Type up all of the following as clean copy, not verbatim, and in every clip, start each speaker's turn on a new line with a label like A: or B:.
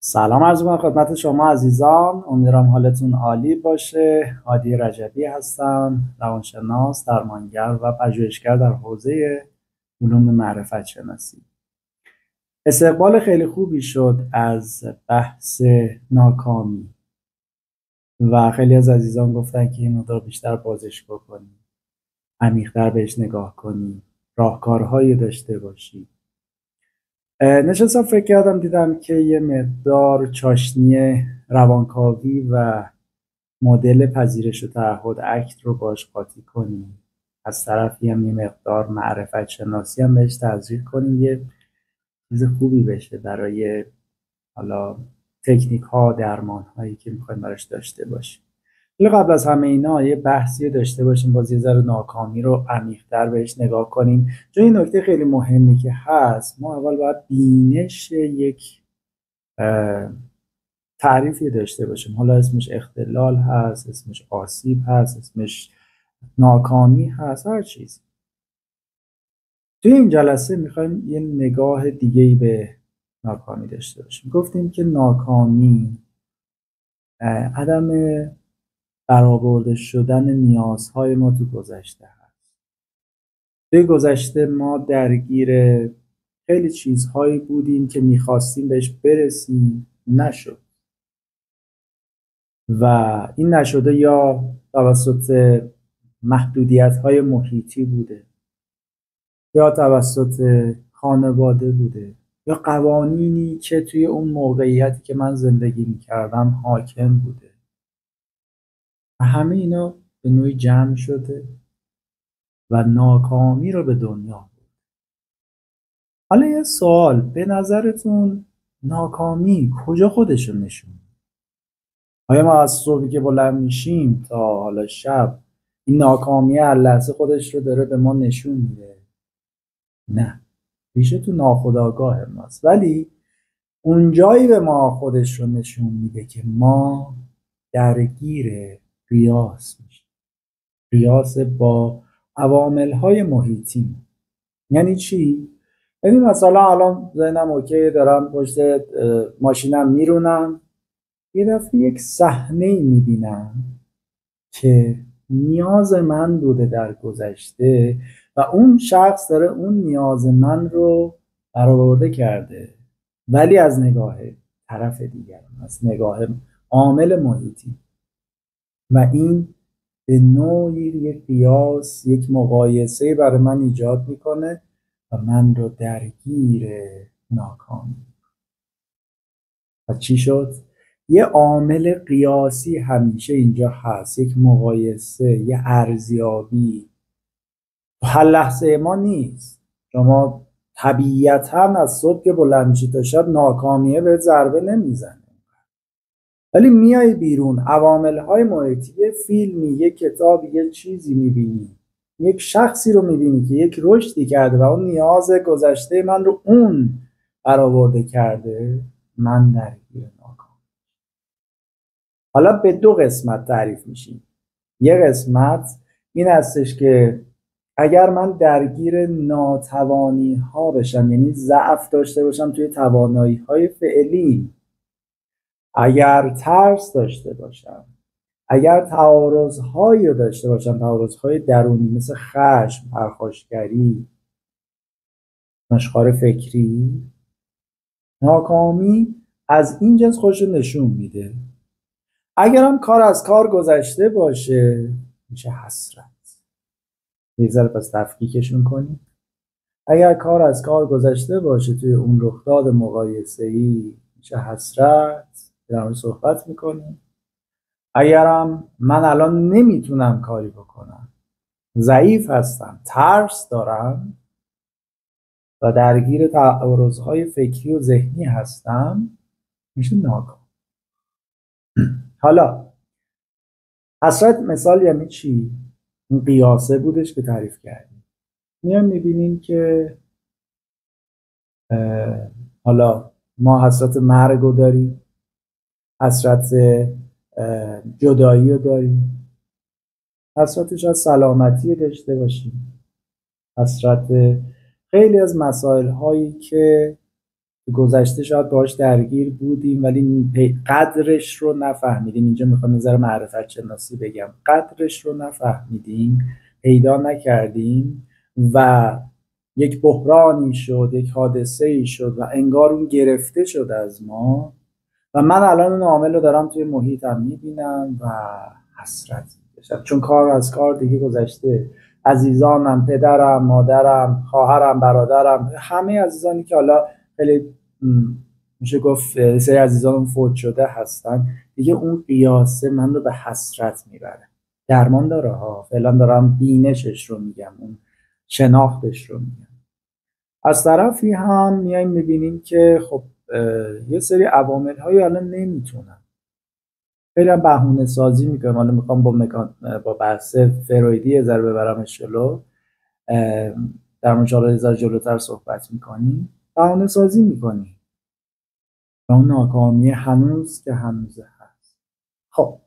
A: سلام عرض می‌کنم خدمت شما عزیزان. امیدوارم حالتون عالی باشه. هادی رجبی هستم، روانشناس، درمانگر و پژوهشگر در حوزه علوم معرفت شناسی. استقبال خیلی خوبی شد از بحث ناکامی و خیلی از عزیزان گفتن که این مقدار بیشتر بازش بکنیم، عمیق‌تر بهش نگاه کنیم، راهکارهایی داشته باشیم. نشستم فکر کردم دیدم که یه مقدار چاشنی روانکاوی و مدل پذیرش و تعهد اکت رو باش قاطی کنیم، از طرفی هم یه مقدار معرفت شناسی هم بهش تزریق کنیم، یه چیز خوبی بشه برای حالا تکنیک ها درمان هایی که میخوایم براش داشته باشیم. ولی قبل از همه اینا یه بحثی داشته باشیم، باز یه ذره ناکامی رو عمیق‌تر بهش نگاه کنیم، چون این نکته خیلی مهمی که هست. ما اول باید بینش یک تعریفی داشته باشیم، حالا اسمش اختلال هست، اسمش آسیب هست، اسمش ناکامی هست، هر چیز. توی این جلسه میخوایم یه نگاه دیگه‌ای به ناکامی داشته باشیم. گفتیم که ناکامی عدم برآورده شدن نیازهای ما تو گذشته هست. توی گذشته ما درگیر خیلی چیزهایی بودیم که میخواستیم بهش برسیم، نشد و این نشده یا توسط محدودیت‌های محیطی بوده، یا توسط خانواده بوده، یا قوانینی که توی اون موقعیتی که من زندگی میکردم حاکم بوده و همه اینا به نوعی جمع شده و ناکامی رو به دنیا بود. حالا یه سوال، به نظرتون ناکامی کجا خودش رو نشون میده؟ آیا ما از صبحی که بلند میشیم تا حالا شب این ناکامی هر لحظه خودش رو داره به ما نشون میده؟ نه، ریشه تو ناخودآگاه ماست، ولی اون جایی به ما خودش رو نشون میده که ما درگیر قیاس میشیم، قیاس با عوامل‌های محیطی. یعنی چی؟ یعنی مثلا الان ذهنم اوکی، دارم پشت ماشینم میرونم، یه دفعه یک صحنه میبینم که نیاز من بوده در گذشته و اون شخص داره اون نیاز من رو برآورده کرده، ولی از نگاه طرف دیگر، از نگاه عامل محیطی، و این به نوعی یک قیاس، یک مقایسه برای من ایجاد میکنه و من رو درگیر ناکامی. و چی شد؟ یه عامل قیاسی همیشه اینجا هست، یک مقایسه، یه ارزیابی. تو هر لحظه ما نیست. شما طبیعتا از صبح که بلند میشی تا شب ناکامیه به ضربه نمیزنه، ولی میای بیرون، عواملهای محیطی، یه فیلمی، یه کتابی، یه چیزی میبینی، یک شخصی رو میبینی که یک رشدی کرده و اون نیاز گذشته من رو اون برآورده کرده، من درگیر ناکامی. حالا به دو قسمت تعریف میشیم. یه قسمت این هستش که اگر من درگیر ناتوانی ها بشم، یعنی ضعف داشته باشم توی توانایی های فعلی، اگر ترس داشته باشم، اگر تعارض‌هایی رو داشته باشم، تعارض‌های درونی مثل خشم، پرخاشگری، نشخوار فکری، ناکامی از این جنس خودش رو نشون میده. اگرم کار از کار گذشته باشه، میشه حسرت. یه ذره پس تفکیکشون کنیم. اگر کار از کار گذشته باشه توی اون رخداد مقایسه‌ای، میشه حسرت، در مورد صحبت میکنیم. اگرم من الان نمیتونم کاری بکنم، ضعیف هستم، ترس دارم و درگیر تعارضهای فکری و ذهنی هستم، میشه ناکام. حالا حسرت مثال یعنی چی؟ این قیاسه بودش که تعریف کردیم. میام میبینیم که حالا ما حسرت مرگ رو داریم، حسرت جدایی رو داریم، حسرتش از سلامتی داشته باشیم، حسرت خیلی از مسائل هایی که گذشته شاید باهاش درگیر بودیم ولی قدرش رو نفهمیدیم. اینجا میخوام یه ذره معرفت شناسی بگم، قدرش رو نفهمیدیم، پیدا نکردیم و یک بحرانی شد، یک حادثه ای شد و انگار اون گرفته شد از ما و من الان اون عامل رو دارم توی محیطم میبینم و حسرت میکشم، چون کار از کار دیگه گذشته. عزیزانم، پدرم، مادرم، خواهرم، برادرم، همه عزیزانی که حالا خیلی میشه گفت سری عزیزانم فوت شده هستن دیگه، اون قیاسه من رو به حسرت میبره. درمان داره ها، فعلا دارم بینشش رو میگم، اون شناختش رو میگم. از طرفی هم میایم میبینیم که خب یه سری عوامل هایی الان نمیتونن، خیلی هم بهونه سازی میکنم. حالا میخوام با بحث فرویدی یه ذره ببرمش جلو، در مورد حالا یه ذره جلوتر صحبت میکنیم. بهونه سازی میکنی و اون ناکامی هنوز که هنوزه هست. خب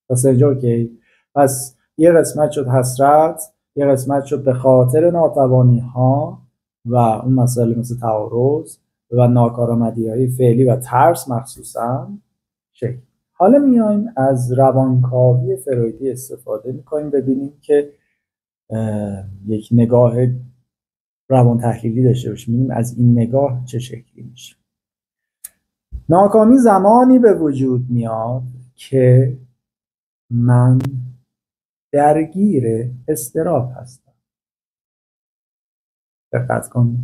A: پس اینجا اوکی. پس یه قسمت شد حسرت، یه قسمت شد به خاطر ناتوانی ها و اون مسائل مثل تعارض و ناکارآمدی های فعلی و ترس مخصوصا شکل. حالا میایم از روانکاوی فرویدی استفاده میکنیم ببینیم که یک نگاه روان تحلیلی داشته باشیم، ببینیم از این نگاه چه شکلی میشه. ناکامی زمانی به وجود میاد که من درگیر اضطراب هستم. دقت کنید،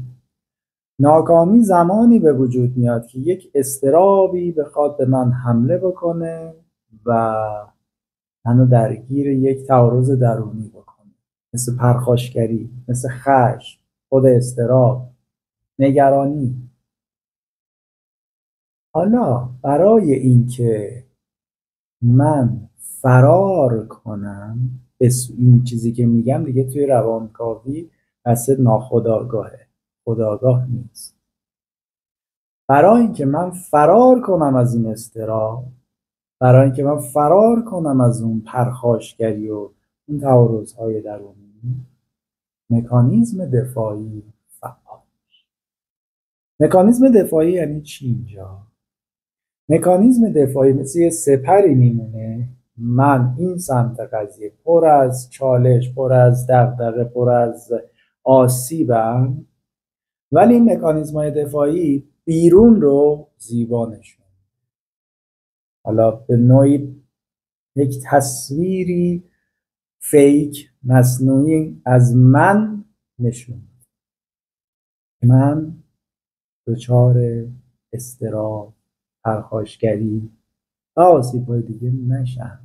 A: ناکامی زمانی به وجود میاد که یک اضطرابی بخواد به من حمله بکنه و منو درگیر یک تعارض درونی بکنه، مثل پرخاشگری، مثل خشم، خود اضطراب، نگرانی. حالا برای اینکه من فرار کنم، این چیزی که میگم دیگه توی روانکاوی بحث ناخودآگاهه، خودآگاه نیست. برای اینکه من فرار کنم از این اضطراب، برای اینکه من فرار کنم از اون پرخاشگری و اون تعارض‌های درونی، مکانیزم دفاعی فعال. مکانیزم دفاعی یعنی چی اینجا؟ مکانیزم دفاعی مثل یه سپری میمونه. من این سمت قضیه پر از چالش، پر از دغدغه، پر از آسیبم، ولی این مکانیزم‌های دفاعی بیرون رو زیبا نشون. حالا به نوعی یک تصویری فیک، مصنوعی از من نشون. من دچار اضطراب، پرخاشگری و آسیب‌های دیگه نشم.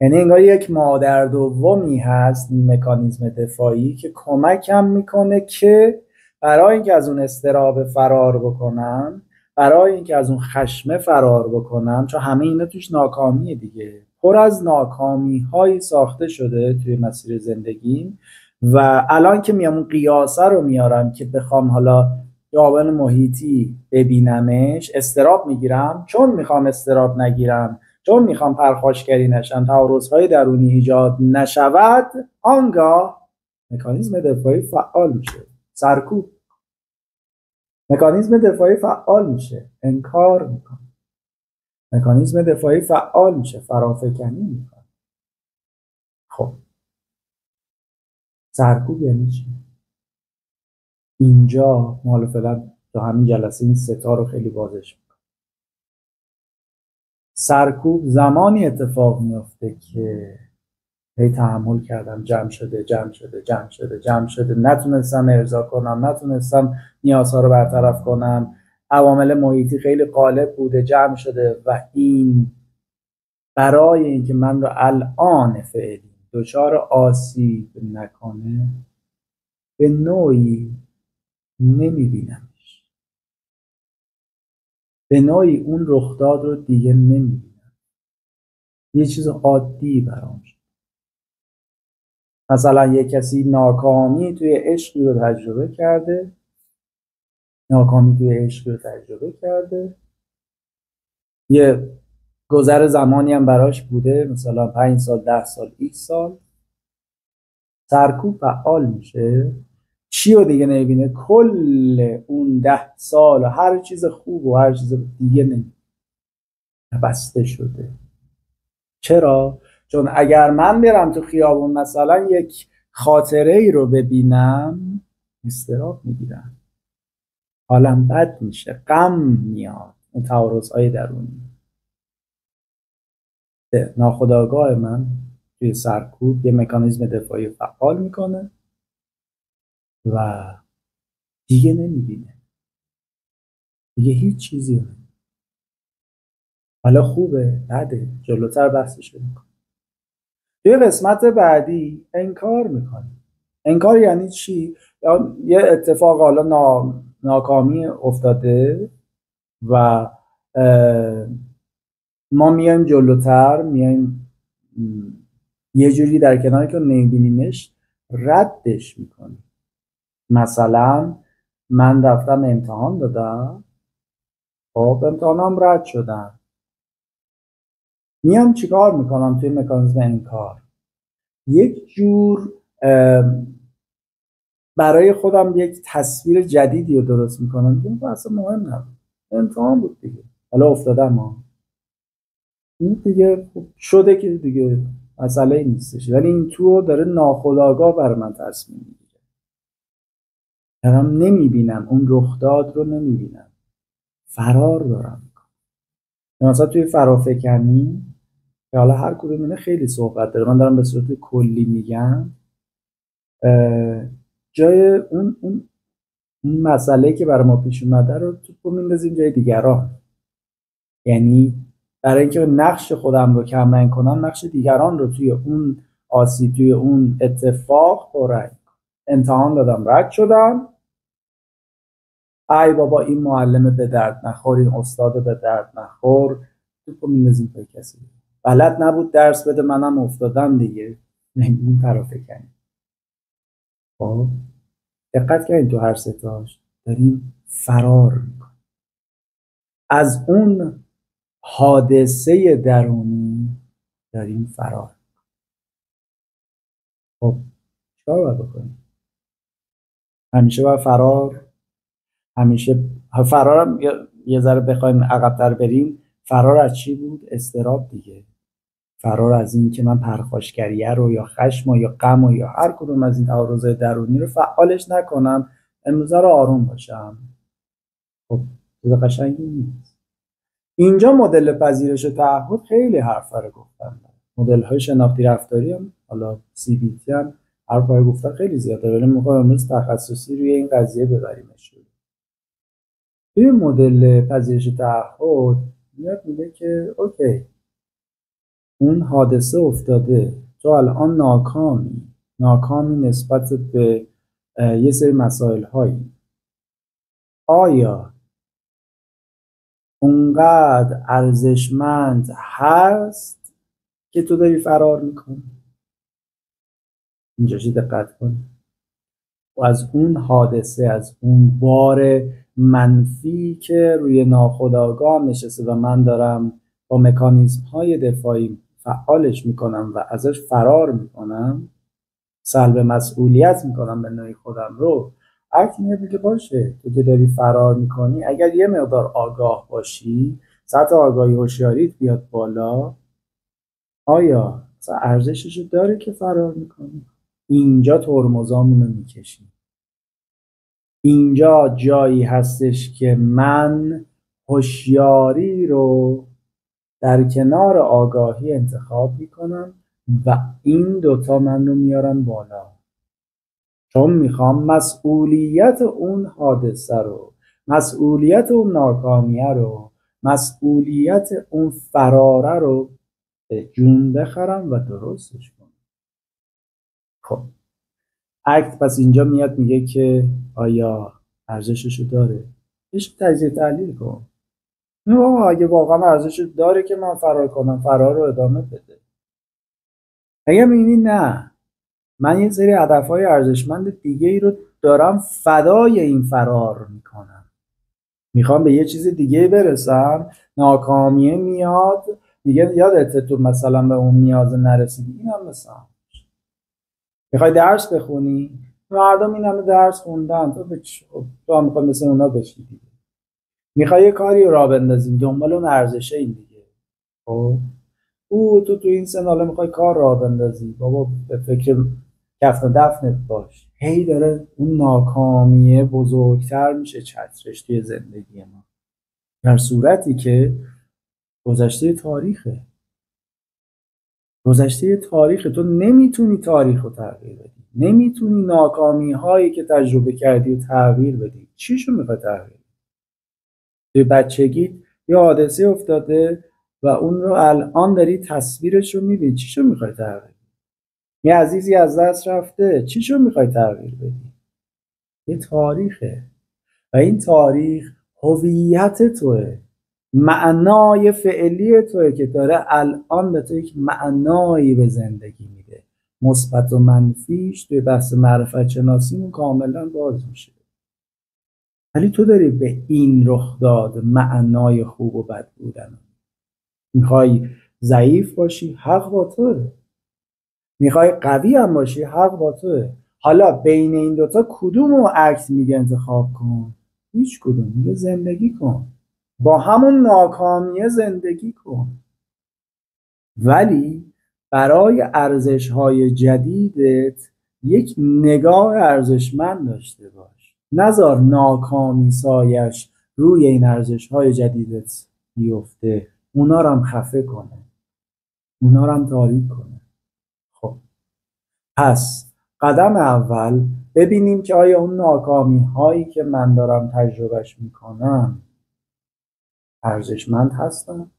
A: یعنی انگار یک مادر دومی هست این مکانیزم دفاعی که کمکم میکنه که برای اینکه از اون اضطراب فرار بکنم، برای اینکه از اون خشمه فرار بکنم، چون همه اینا توش ناکامیه دیگه، پر از ناکامی هایی ساخته شده توی مسیر زندگیم و الان که میام اون قیاسه رو میارم که بخوام حالا عوامل محیطی ببینمش، اضطراب میگیرم. چون میخوام اضطراب نگیرم، چون میخوام پرخاشگری نشم، تعارض‌های درونی ایجاد نشود، آنگاه مکانیزم دفاعی فعال میشه، سرکوب. مکانیزم دفاعی فعال میشه، انکار میکنه. مکانیزم دفاعی فعال میشه، فرافکنی میکنه. خب سرکوب یعنی چی؟ اینجا ما حالا فعلا تو همین جلسه این ستا رو خیلی بازش میکنم. سرکوب زمانی اتفاق میفته که هی تحمل کردم، جمع شده، نتونستم ارضا کنم، نتونستم نیازها رو برطرف کنم، عوامل محیطی خیلی غالب بوده، جمع شده و این برای اینکه من رو الان فعلی دچار آسیب نکنه به نوعی نمیبینمش، به نوعی اون رخداد رو دیگه نمیبینم، یه چیز عادی برام شد. مثلا یه کسی ناکامی توی عشقی رو تجربه کرده، یه گذر زمانی هم براش بوده، مثلا 5 سال، 10 سال، 20 سال. سرکوب فعال میشه چی رو دیگه نمیبینه؟ کل اون 10 سال و هر چیز خوب و هر چیز دیگه نمیبینه، بسته شده. چرا؟ چون اگر من برم تو خیابون مثلا یک خاطره ای رو ببینم، اضطراب میگیرم، حالم بد میشه، غم میاد، اون تعارض‌های درونی ناخودآگاه من توی سرکوب یه مکانیزم دفاعی فعال میکنه و دیگه نمیبینه، دیگه هیچ چیزی رو نمی‌بینه. حالا خوبه بده، جلوتر بحثش میکنه. توی قسمت بعدی انکار میکنیم. انکار یعنی چی؟ یه اتفاق حالا ناکامی افتاده و ما میایم جلوتر، میایم یه جوری در کناری که نمیبینیمش ردش میکنیم. مثلا من رفتم امتحان دادم، خب امتحانم رد شدم، میام چیکار میکنم توی مکانیزم انکار؟ یک جور برای خودم یک تصویر جدیدی رو درست میکنم، میگم اصلا مهم نبود، امتحان بود دیگه، حالا افتادم ها، این دیگه شده که دیگه مسئله نیستش. ولی این تو داره ناخودآگاه برای من تصمیم میگیره، دارم نمیبینم، اون رخداد رو نمیبینم، فرار دارم میکنم. مثلا توی فرافکنی که حالا هر کدوم اینا خیلی صحبت داره، من دارم به صورت کلی میگم، جای اون مسئله که برای ما پیش اومده رو تو میندازیم جای دیگران. یعنی برای اینکه نقش خودم رو کمرنگ کنم، نقش دیگران رو توی اون آسیب، توی اون اتفاق پررنگ. امتحان دادم رد شدم، ای بابا این معلم به درد نخور، این استاد به درد نخور، تو میندازیم پای کسی بلد نبود درس بده، منم افتادم دیگه. این فرافکنی. خب دقت کنید تو هر ستاش داریم فرار میکنیم از اون حادثه درونی، داریم فرار. خب چیکار باید بکنیم؟ همیشه باید فرار، همیشه فرارم یه ذره بخوایم عقب‌تر بریم، فرار از چی بود؟ اضطراب دیگه. فرار از این که من پرخاشگریه رو یا خشم و یا غم و یا هر کدوم از این تعارض‌های درونی رو فعالش نکنم، امروزه رو آروم باشم. خب چیز قشنگی نیست. اینجا مدل پذیرش و تعهد خیلی حرفا رو گفتن. مدل‌های شناختی رفتاری هم حالا CBT هم حرفا رو گفتن خیلی زیاده، ولی می‌خوام امروز تخصصی روی این قضیه ببریمش. توی مدل پذیرش و تعهد میاد میگه که اوکی، اون حادثه افتاده، تو الان ناکامی نسبت به یه سری مسائل هایی. آیا اونقدر ارزشمند هست که تو داری فرار میکنی؟ اینجا چی دقت کنی؟ و از اون حادثه، از اون بار منفی که روی ناخودآگاه نشسته و من دارم با مکانیزم های دفاعی فعالش میکنم و ازش فرار میکنم، سلب مسئولیت میکنم به نوعی خودم رو، عکس میگه باشه تو که داری فرار میکنی، اگر یه مقدار آگاه باشی، سطح آگاهی هوشیاریت بیاد بالا، آیا ارزشش داره که فرار میکنی؟ اینجا ترمزامون رو میکشیم. اینجا جایی هستش که من هوشیاری رو در کنار آگاهی انتخاب میکنم و این دوتا من رو میارن بالا، چون میخوام مسئولیت اون حادثه رو، مسئولیت اون ناکامیه رو، مسئولیت اون فراره رو به جون بخرم و درستش کنم. خب اکت پس اینجا میاد میگه که آیا ارزششو داره؟ بهش تجزیه تحلیل کن. اگه واقعا ارزشش داره که من فرار کنم، فرار رو ادامه بده. اگه میبینی نه، من یه سری هدفهای ارزشمند دیگه ای رو دارم فدای این فرار میکنم، میخوام به یه چیز دیگه برسم، ناکامیه میاد دیگه، یادت تو مثلا به اون نیاز نرسیدی، این هم مثلا میخوای درس بخونی، مردم این همه درس خوندن، تو هم میخوای مثل اونا بشی دیگه. میخوای یه کاری رو راه بندازیم دنبال اون ارزشه این دیگه. خب تو این سن حالا میخوای کار راه بندازی، بابا به فکر کفن و دفنت باش. هی داره اون ناکامیه بزرگتر میشه چترش توی زندگی ما، در صورتی که گذشته تاریخه. گذشته تاریخ، تو نمیتونی تاریخ رو تغییر بدی، نمیتونی ناکامی هایی که تجربه کردی رو تغییر بدی. چیشو میخوای تغییر بدی؟ توی بچگی یه حادثه افتاده و اون رو الان داری تصویرش رو میبینی، چیشو میخوای تغییر بدی؟ یه عزیزی از دست رفته، چیشو میخوای تغییر بدی؟ یه تاریخه و این تاریخ هویت توه، معنای فعلی توه که داره الان به تو یک معنایی به زندگی میده. مثبت و منفیش توی بحث معرفت شناسیمون کاملا باز میشه، ولی تو داری به این رخداد معنای خوب و بد بودن. میخوای ضعیف باشی، حق با توه. میخوای قوی هم باشی، حق با توه. حالا بین این دوتا کدوم رو عکس میگه انتخاب کن؟ هیچ کدوم. میگه زندگی کن، با همون ناکامیه زندگی کن، ولی برای ارزش‌های جدیدت یک نگاه ارزشمند داشته باش. نذار ناکامی سایش روی این ارزش‌های جدیدت بیفته، اونا رو هم خفه کنه، اونا رو هم تاریک کنه. خب پس قدم اول ببینیم که آیا اون ناکامی هایی که من دارم تجربهش میکنم ارزشمند هستن؟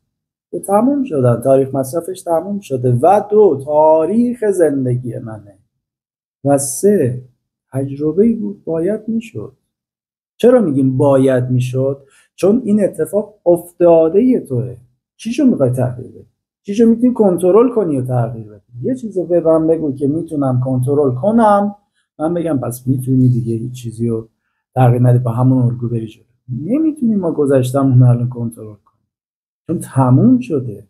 A: که تموم شدن، تاریخ مصرفش تموم شده. و دو، تاریخ زندگی منه. و سه، تجربه‌ای بود باید میشد. چرا میگیم باید میشد؟ چون این اتفاق افتاده توه. چیشو میخوای تغییر بدی؟ چیشو میتونی کنترل کنی و تغییر بدی؟ یه چیزو به من بگو که میتونم کنترل کنم، من بگم پس میتونی دیگه هیچ چیزی رو تغییر نده، با همون الگو بری جلو. نمیتونی ما گذشتمون الان کنترل کنیم، چون تموم شده.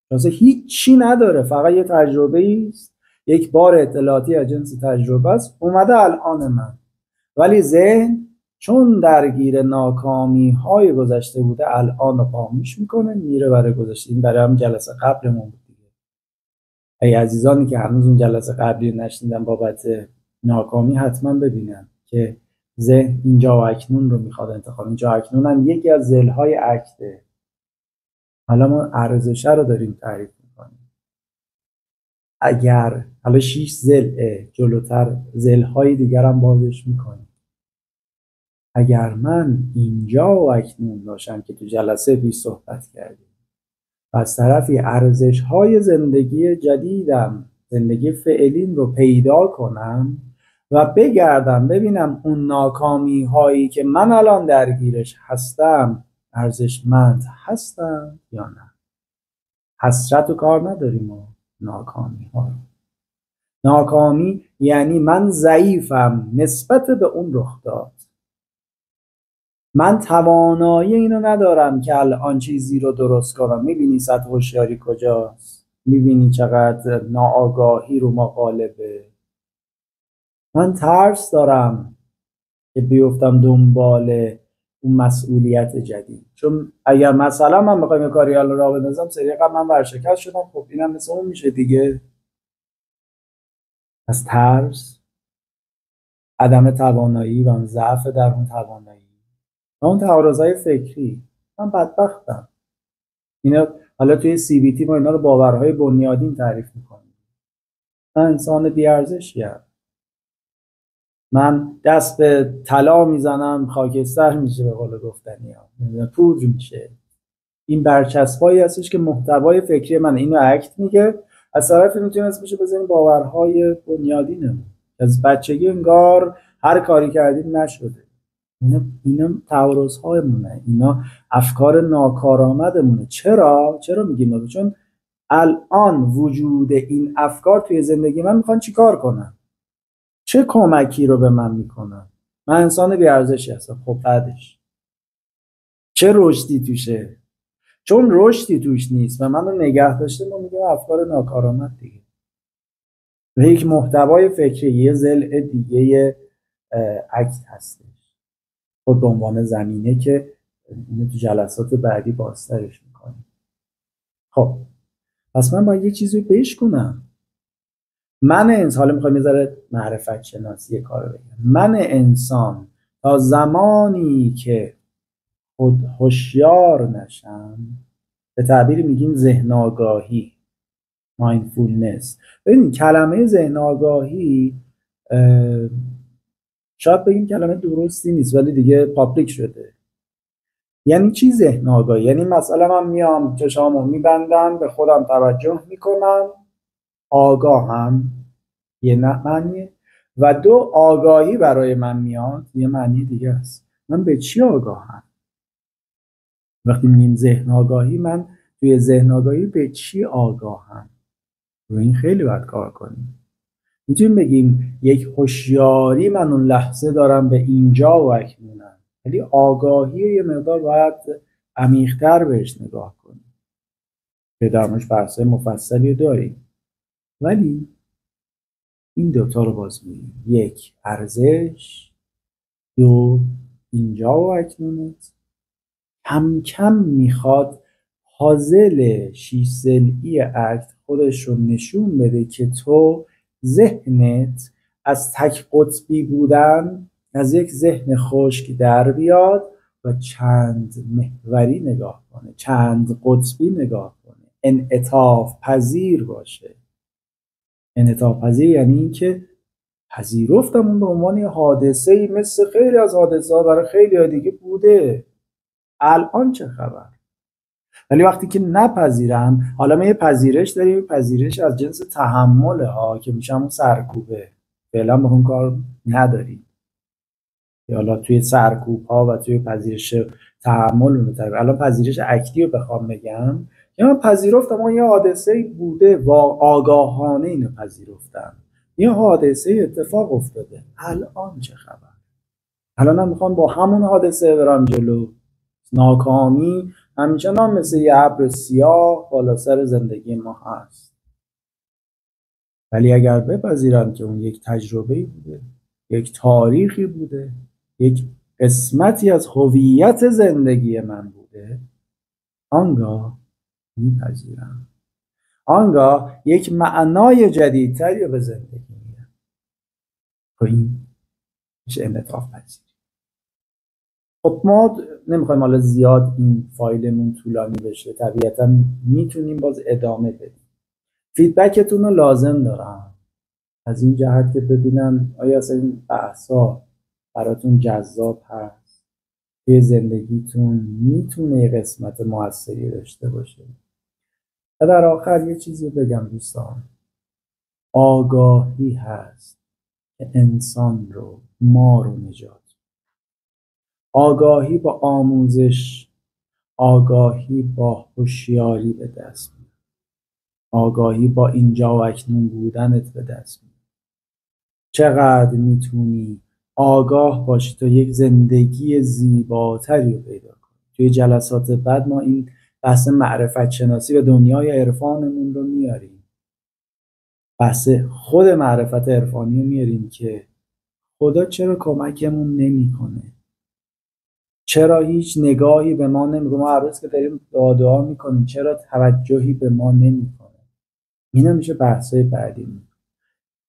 A: تازه هیچی نداره، فقط یه تجربه است، یک بار اطلاعاتی از جنس تجربه است، اومده الان من. ولی ذهن چون درگیر ناکامی های گذشته بوده الان رو خاموش میکنه، میره برای گذشته. این برای هم جلسه قبلمون بود دیگه. ای عزیزانی که هنوز اون جلسه قبلی نشنیدن بابت ناکامی، حتما ببینن که ذهن اینجا و اکنون رو میخواد انتخاب. اینجا و اکنون هم یکی از ذیل‌های اکته. حالا ما ارزشه رو داریم تعریف میکنیم. اگر حالا 6 ذیل جلوتر ذیل‌های دیگر هم بازش میکنیم. اگر من اینجا و اکنون باشم که تو جلسه پیش صحبت کردیم و از طرفی ارزش‌های زندگی جدیدم، زندگی فعلیم رو پیدا کنم و بگردم ببینم اون ناکامی هایی که من الان درگیرش هستم ارزشمند هستم یا نه. حسرت و کار نداریم و ناکامی ها. ناکامی یعنی من ضعیفم نسبت به اون رخ داد، من توانایی اینو ندارم که الان چیزی رو درست کنم. میبینی سطح هوشیاری کجاست؟ میبینی چقدر ناآگاهی رو ما غالبه؟ من ترس دارم که بیفتم دنبال اون مسئولیت جدید، چون اگر مثلا من بخوام یه کاری الان راه بندازم، سری قبل من ورشکست شدم، خب اینم مثل اون میشه دیگه. از ترس، عدم توانایی و اون ضعف در اون توانایی و اون تعارضهای فکری، من بدبختم. اینا حالا توی CBT ما اینا رو باورهای بنیادین تعریف میکنیم. من انسان بی‌ارزشیم، من دست به طلا میزنم خاکستر میشه، به قول گفتنی ها پودر میشه. این برچسبایی هستش که محتوای فکری من اینو اکت میگه. از طرفی میتونیم اسمشو بزنیم باورهای بنیادینمون. از بچگی انگار هر کاری کردیم نشده. اینا تعارض‌هامونه، اینا افکار ناکارآمدمونه. چرا میگیم؟ چون الان وجود این افکار توی زندگی من میخوان چی کار کنن؟ چه کمکی رو به من میکنن؟ من انسان بی‌ارزشی هستم. خب بعدش چه رشدی توشه؟ چون رشدی توش نیست و منو نگه داشته، ما میگیم افکار ناکارآمد دیگه. و یک محتوای فکری، یه ضلع دیگه اکت هستش، خود به عنوان زمینه که اینو تو جلسات بعدی بازترش میکنیم. خب پس من باید یه چیزی بهش کنم. من انسان، حالا میخوایم یه ذره معرفت شناسی کارو بگم، من انسان تا زمانی که خود هوشیار نشم، به تعبیری میگیم ذهن آگاهی، مایندفولنس. ببینید کلمه ذهن آگاهی شاید بگیم کلمه درستی نیست ولی دیگه پابلیک شده. یعنی چی ذهن آگاهی؟ یعنی مثلا من میام چشامو میبندم، به خودم توجه میکنم، آگاهم، یه معنیه، و دو، آگاهی برای من میاد، یه معنی دیگه است. من به چی آگاهم؟ وقتی میگیم ذهن آگاهی، من توی ذهن آگاهی به چی آگاهم؟ روی این خیلی باید کار کنیم. میتونیم بگیم یک هوشیاری من اون لحظه دارم به اینجا و اکنونم، ولی آگاهی یه مقدار باید عمیق‌تر بهش نگاه کنیم که درمش بحث مفصلی داریم. ولی این دوتا رو باز می‌بینیم، یک ارزش، دو اینجا و اکنونت. کم کم میخواد پازل 6 ضلعی اکت خودش رو نشون بده که تو ذهنت از تک قطبی بودن، از یک ذهن خشک در بیاد و چند محوری نگاه کنه، چند قطبی نگاه کنه، انعطاف پذیر باشه. انعطاف پذیر یعنی این که پذیرفتم اون به عنوان یه حادثه‌ای مثل خیلی از حادثه‌ها برای خیلی دیگه بوده، الان چه خبر؟ ولی وقتی که نپذیرم، حالا ما یه پذیرش داریم، پذیرش از جنس تحمله ها که میشه همون سرکوبه، فعلا با اون کار نداریم. حالا توی سرکوب ها و توی پذیرش تحمل اون طرف، الان پذیرش اکتی رو بخوام بگم که من پذیرفتم یه حادثه بوده و آگاهانه اینو پذیرفتم، یه حادثه اتفاق افتاده، الان چه خبر؟ الان هم میخوام با همون حادثه برم جلو. ناکامی همچنان مثل یه ابر سیاه بالا سر زندگی ما هست، ولی اگر بپذیرم که اون یک تجربه بوده، یک تاریخی بوده، یک قسمتی از هویت زندگی من بوده، آنگاه میپذیرم، آنگاه یک معنای جدیدتری رو به زندگی میدم. این میشه انعطاف پذیری. خب ما نمیخوایم حالا زیاد این فایلمون طولانی بشه، طبیعتا میتونیم باز ادامه بدیم. فیدبکتون رو لازم دارم از این جهت که ببینم آیا اصلا این بحثا براتون جذاب هست، توی زندگیتون میتونه یه قسمت موثری داشته باشه. و در آخر یه چیزی بگم دوستان، آگاهی هست که انسان رو، ما رو نجات. آگاهی با آموزش، آگاهی با هوشیاری به دست میاد، آگاهی با اینجا و اکنون بودنت به دست میاد. چقدر میتونی آگاه باشی تا یک زندگی زیباتری رو پیدا کنی. توی جلسات بعد ما این بحث معرفت شناسی و دنیای عرفانمون رو میاریم، بحث خود معرفت عرفانی رو میاریم که خدا چرا کمکمون نمیکنه، چرا هیچ نگاهی به ما نمیکنه، ما هر روز که داریم دعا میکنیم چرا توجهی به ما نمیکنه. اینا میشه بحثای بعدی.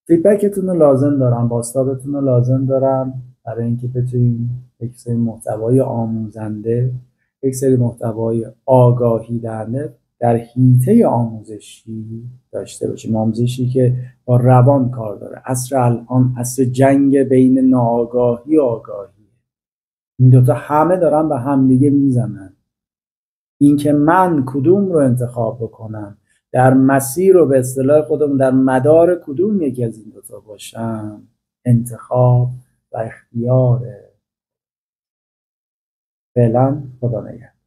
A: فیدبکتون رو لازم دارم، بازتابتون رو لازم دارم برای اینکه بتونیم یک سری محتوای آموزنده، یک سری محتوای آگاهی دهنده در حیطه آموزشی داشته باشیم. آموزشی که با روان کار داره. عصر الان عصر جنگ بین ناآگاهی و آگاهی، این دوتا همه دارن به همدیگه میزنن. اینکه من کدوم رو انتخاب بکنم، در مسیر رو به اصطلاح خودم در مدار کدوم یکی از این دوتا باشم، انتخاب و اختیاره. فعلا خدا نگهدار.